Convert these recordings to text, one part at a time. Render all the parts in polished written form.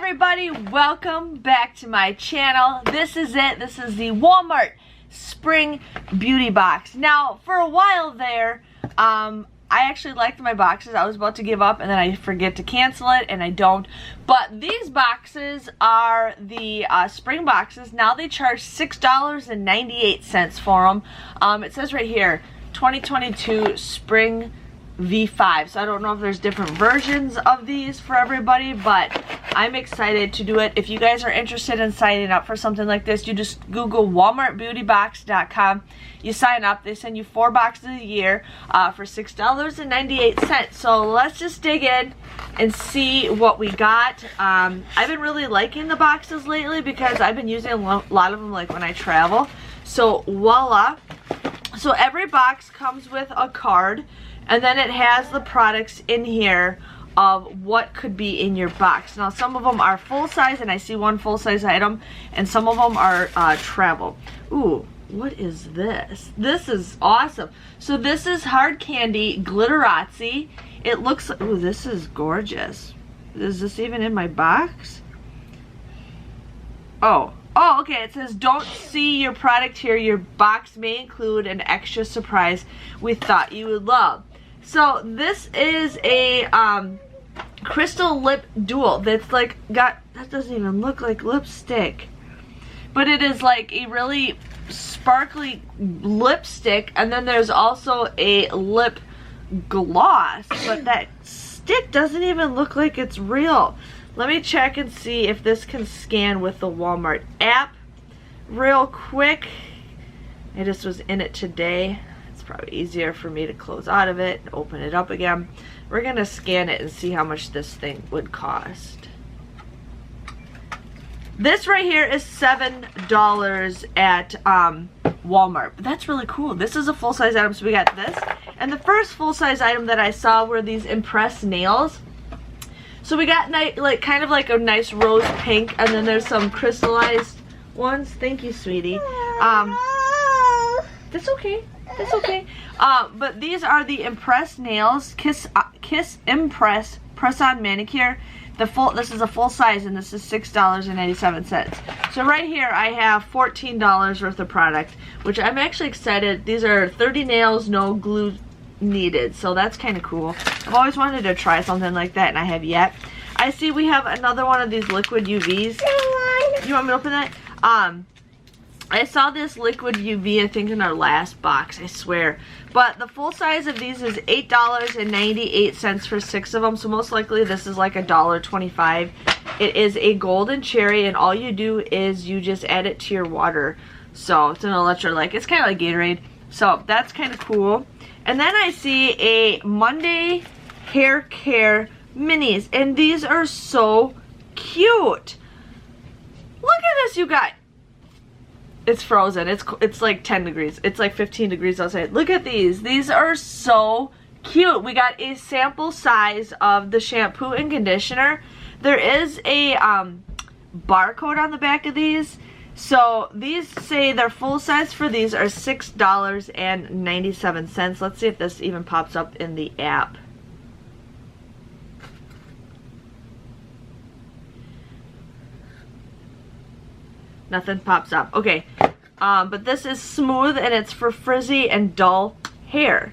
everybody, welcome back to my channel. This is it. This is the Walmart Spring Beauty Box. Now, for a while there, I actually liked my boxes. I was about to give up and then I forget to cancel it and I don't. But these boxes are the spring boxes. Now they charge $6.98 for them. It says right here, 2022 Spring V5. So I don't know if there's different versions of these for everybody, but I'm excited to do it. If you guys are interested in signing up for something like this, you just Google WalmartBeautyBox.com. You sign up. They send you 4 boxes a year for $6.98. So let's just dig in and see what we got. I've been really liking the boxes lately because I've been using a lot of them like when I travel. So voila. So every box comes with a card, and then it has the products in here of what could be in your box. Now some of them are full size, and I see one full size item, and some of them are travel. Ooh, what is this? This is awesome. So this is hard candy Glitteratsi. It looks, ooh, this is gorgeous. Is this even in my box? Oh, okay, it says don't see your product here. Your box may include an extra surprise we thought you would love. So this is a crystal lip dual that's like that doesn't even look like lipstick, but it is like a really sparkly lipstick, and then there's also a lip gloss, but that stick doesn't even look like it's real. Let me check and see if this can scan with the Walmart app real quick. I just was in it today. It's probably easier for me to close out of it and open it up again. We're gonna scan it and see how much this thing would cost. This right here is $7 at Walmart. That's really cool. This is a full-size item, so we got this. And the first full-size item that I saw were these impressed nails. So we got like kind of like a nice rose pink, and then there's some crystallized ones. Thank you, sweetie. That's okay. That's okay. But these are the Impress Nails Kiss Impress Press-On Manicure. This is a full size, and this is $6.97. So right here I have $14 worth of product, which I'm actually excited. These are 30 nails, no glue needed, so that's kind of cool. I've always wanted to try something like that, and I have yet. I see we have another one of these liquid UVs. You want me to open that? I saw this liquid UV, I think, in our last box, I swear. But the full size of these is $8.98 for 6 of them, so most likely this is like $1.25. It is a golden cherry, and all you do is you just add it to your water. So it's an electrolyte. It's kind of like Gatorade. So that's kind of cool. And then I see a Monday Hair Care Minis, and these are so cute. Look at this, you guys. It's frozen. It's like 10 degrees. It's like 15 degrees outside. Look at these. These are so cute. We got a sample size of the shampoo and conditioner. There is a barcode on the back of these. So these say their full size for these are $6.97. Let's see if this even pops up in the app. Nothing pops up. Okay. But this is smooth, and it's for frizzy and dull hair.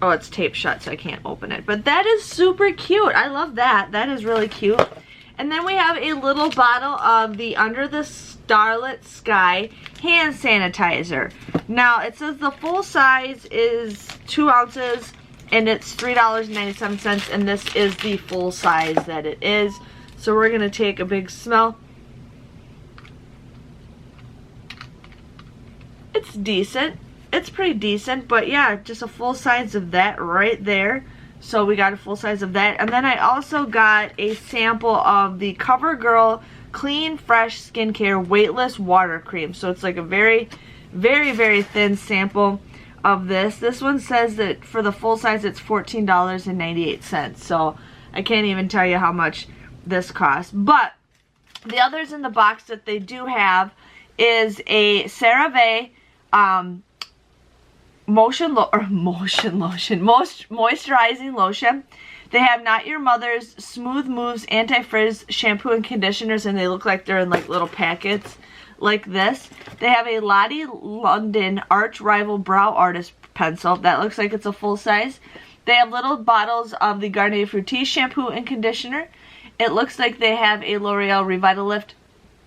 Oh, it's taped shut, so I can't open it. But that is super cute. I love that. That is really cute. And then we have a little bottle of the Under the Starlit Sky hand sanitizer. Now, it says the full size is 2 ounces, and it's $3.97, and this is the full size that it is. So we're going to take a big smell. It's decent. It's pretty decent, but yeah, just a full size of that right there. So we got a full size of that. And then I also got a sample of the Covergirl Clean Fresh Skincare Weightless Water Cream. So it's like a very, very, very thin sample of this. This one says that for the full size it's $14.98. So I can't even tell you how much this costs. But the others in the box that they do have is a CeraVe moisturizing lotion. They have Not Your Mother's Smooth Moves Anti-Frizz Shampoo and Conditioners, and they look like they're in like little packets like this. They have a Lottie London Arch Rival Brow Artist Pencil. That looks like it's a full size. They have little bottles of the Garnier Fructis Shampoo and Conditioner. It looks like they have a L'Oreal Revitalift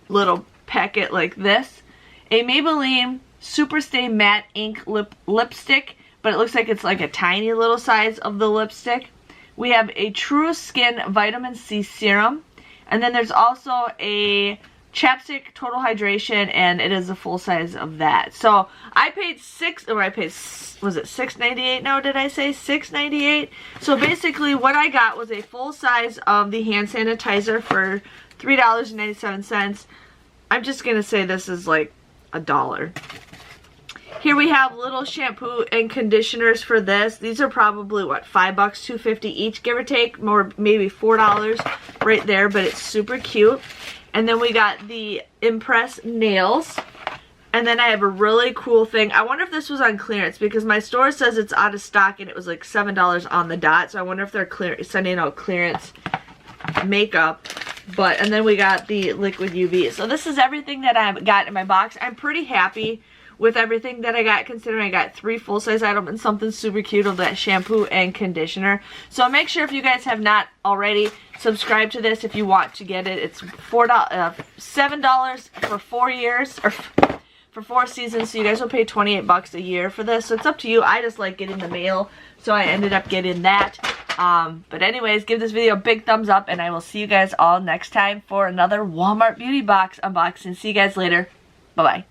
little packet like this. A Maybelline Superstay Matte Ink Lipstick, but it looks like it's like a tiny little size of the lipstick. We have a True Skin Vitamin C Serum. And then there's also a chapstick Total Hydration, and it is a full size of that. So I paid was it $6.98 now, did I say $6.98? So basically what I got was a full size of the hand sanitizer for $3.97. I'm just gonna say this is like $1. Here we have little shampoo and conditioners for this. These are probably, what, $5, $2.50 each, give or take, more maybe $4 right there, but it's super cute. And then we got the Impress nails. And then I have a really cool thing. I wonder if this was on clearance, because my store says it's out of stock and it was like $7 on the dot. So I wonder if they're sending out clearance makeup. And then we got the liquid UV. So this is everything that I got in my box. I'm pretty happy with everything that I got, considering I got 3 full-size items and something super cute of that shampoo and conditioner. So make sure, if you guys have not already, subscribe to this if you want to get it. It's $7 for 4 years, or for 4 seasons, so you guys will pay 28 bucks a year for this. So it's up to you. I just like getting the mail, so I ended up getting that. But anyways, give this video a big thumbs up, and I will see you guys all next time for another Walmart beauty box unboxing. See you guys later. Bye-bye.